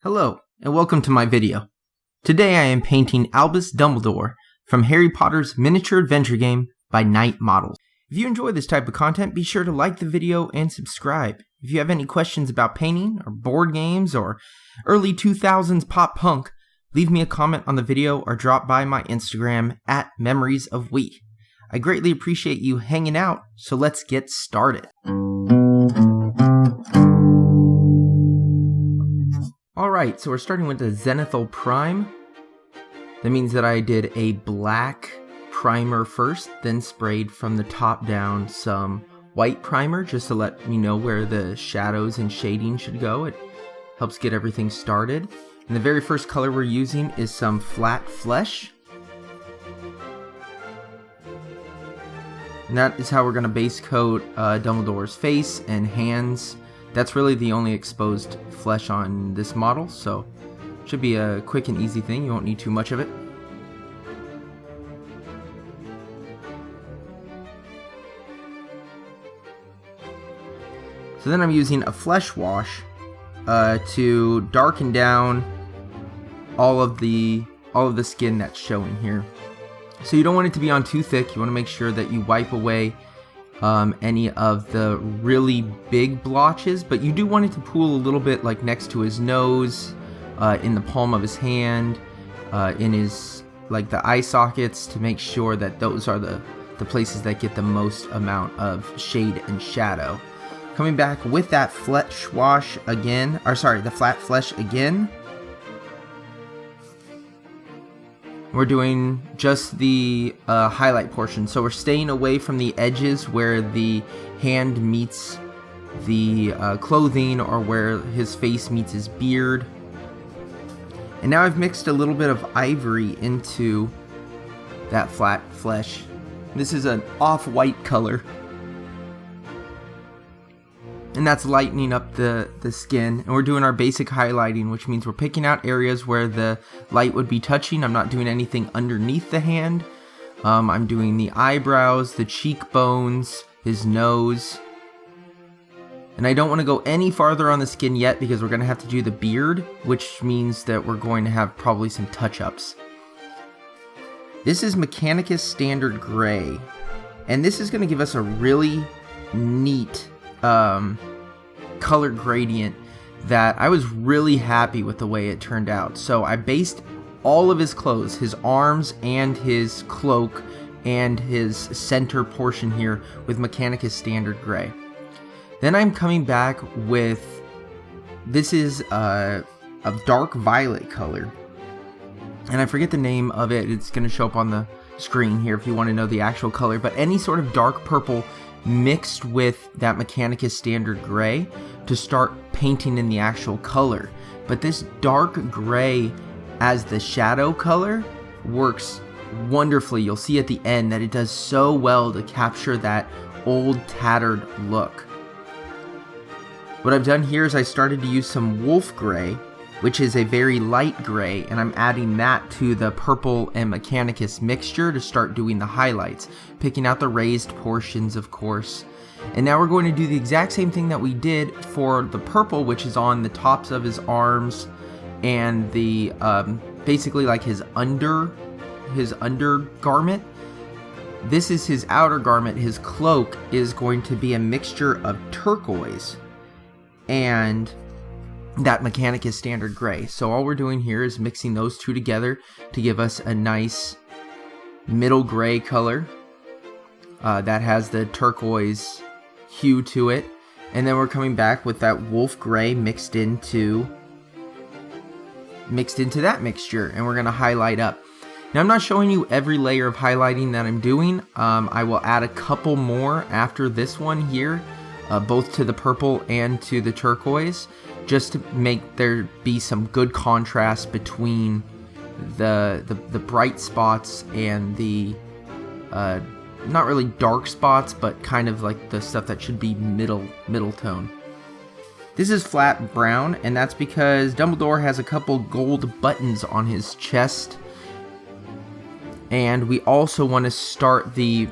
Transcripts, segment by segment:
Hello, and welcome to my video. Today I am painting Albus Dumbledore from Harry Potter's miniature adventure game by Knight Models. If you enjoy this type of content, be sure to like the video and subscribe. If you have any questions about painting, or board games, or early 2000s pop punk, leave me a comment on the video or drop by my Instagram at Memoriesofwe. I greatly appreciate you hanging out, so let's get started. Alright, so we're starting with the Zenithal Prime. That means that I did a black primer first, then sprayed from the top down some white primer just to let me know where the shadows and shading should go. It helps get everything started. And the very first color we're using is some flat flesh. And that is how we're going to base coat Dumbledore's face and hands. That's really the only exposed flesh on this model, so it should be a quick and easy thing. You won't need too much of it. So then I'm using a flesh wash to darken down all of the skin that's showing here. So you don't want it to be on too thick. You want to make sure that you wipe away any of the really big blotches, but you do want it to pool a little bit, like next to his nose, in the palm of his hand, in his, like, the eye sockets, to make sure that those are the places that get the most amount of shade and shadow. Coming back with that flesh wash again, or sorry, the flat flesh again. We're doing just the highlight portion, so we're staying away from the edges where the hand meets the clothing, or where his face meets his beard. And now I've mixed a little bit of Ivory into that flat flesh. This is an off-white color, and that's lightening up the skin. And we're doing our basic highlighting, which means we're picking out areas where the light would be touching. I'm not doing anything underneath the hand. I'm doing the eyebrows, the cheekbones, his nose. And I don't want to go any farther on the skin yet, because we're going to have to do the beard, which means that we're going to have probably some touch-ups. This is Mechanicus Standard Gray, and this is going to give us a really neat color gradient that I was really happy with the way it turned out. So I based all of his clothes, his arms and his cloak and his center portion here, with Mechanicus Standard Gray. Then I'm coming back with, this is a dark violet color, and I forget the name of it. It's going to show up on the screen here if you want to know the actual color, but any sort of dark purple mixed with that Mechanicus Standard Gray to start painting in the actual color. But this dark gray as the shadow color works wonderfully. You'll see at the end that it does so well to capture that old tattered look. What I've done here is I started to use some wolf gray, which is a very light gray, and I'm adding that to the purple and Mechanicus mixture to start doing the highlights, picking out the raised portions, of course. And now we're going to do the exact same thing that we did for the purple, which is on the tops of his arms and the basically like his undergarment. This is his outer garment. His cloak is going to be a mixture of turquoise and that Mechanicus Standard Gray. So all we're doing here is mixing those two together to give us a nice middle gray color that has the turquoise hue to it. And then we're coming back with that wolf gray mixed into that mixture, and we're going to highlight up. Now, I'm not showing you every layer of highlighting that I'm doing. I will add a couple more after this one here, both to the purple and to the turquoise, just to make there be some good contrast between the bright spots and the not really dark spots, but kind of like the stuff that should be middle tone. This is flat brown, and that's because Dumbledore has a couple gold buttons on his chest, and we also want to start the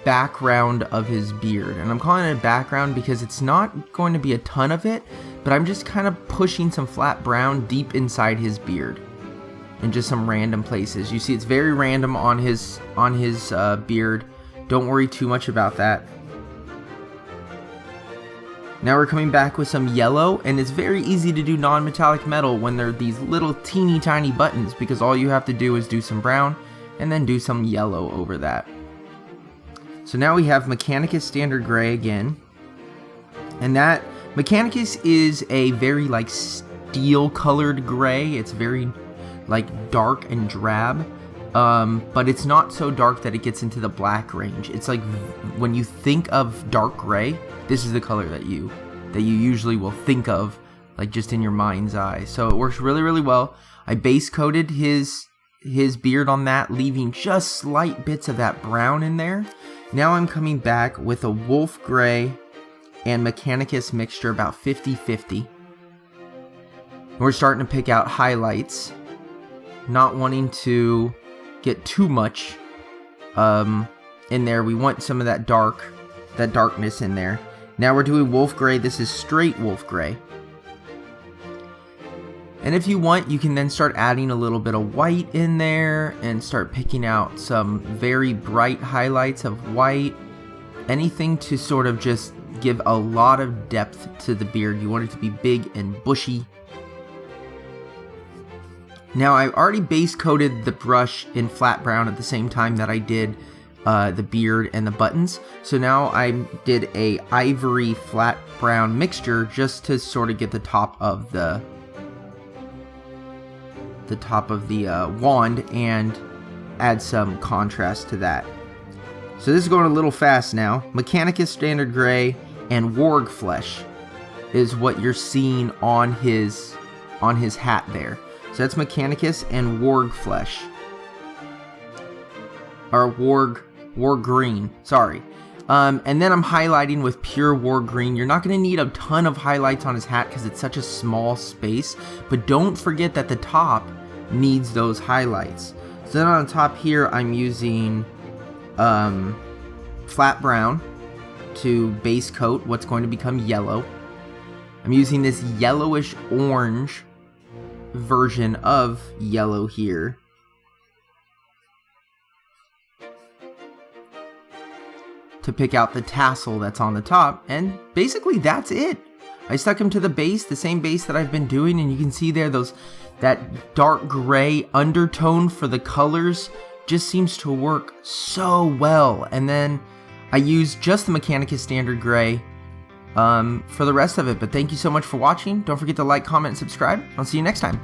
background of his beard. And I'm calling it a background because it's not going to be a ton of it, but I'm just kind of pushing some flat brown deep inside his beard in just some random places. You see it's very random on his beard. Don't worry too much about that. Now we're coming back with some yellow, and it's very easy to do non-metallic metal when there are these little teeny tiny buttons, because all you have to do is do some brown and then do some yellow over that. So now we have Mechanicus Standard Gray again, and that Mechanicus is a very like steel colored gray. It's very like dark and drab, but it's not so dark that it gets into the black range. It's like when you think of dark gray, this is the color that you usually will think of, like just in your mind's eye. So it works really, really well. I base coated his beard on that, leaving just slight bits of that brown in there. Now I'm coming back with a wolf gray and Mechanicus mixture, about 50-50. We're starting to pick out highlights, not wanting to get too much in there. We want some of that darkness in there. Now we're doing wolf gray. This is straight wolf gray. And if you want, you can then start adding a little bit of white in there and start picking out some very bright highlights of white. Anything to sort of just give a lot of depth to the beard. You want it to be big and bushy. Now I've already base coated the brush in flat brown at the same time that I did the beard and the buttons. So now I did a ivory flat brown mixture just to sort of get the top of the wand and add some contrast to that. So this is going a little fast now. Mechanicus Standard Gray and Warg Flesh is what you're seeing on his hat there. So that's Mechanicus and Warg Flesh. Or Warg Green, sorry. And then I'm highlighting with pure Warg Green. You're not going to need a ton of highlights on his hat because it's such a small space. But don't forget that the top needs those highlights. So then on the top here, I'm using flat brown to base coat what's going to become yellow. I'm using this yellowish orange version of yellow here. To pick out the tassel that's on the top, and basically that's it. I stuck him to the base, the same base that I've been doing, and you can see there that dark gray undertone for the colors just seems to work so well. And then I used just the Mechanicus Standard Gray for the rest of it. But thank you so much for watching. Don't forget to like, comment, and subscribe. I'll see you next time.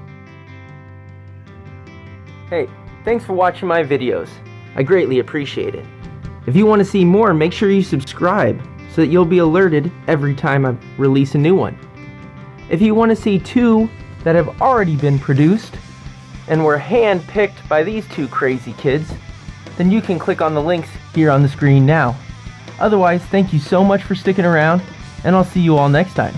Hey, thanks for watching my videos. I greatly appreciate it. If you want to see more, make sure you subscribe so that you'll be alerted every time I release a new one. If you want to see two that have already been produced and were hand-picked by these two crazy kids, then you can click on the links here on the screen now. Otherwise, thank you so much for sticking around, and I'll see you all next time.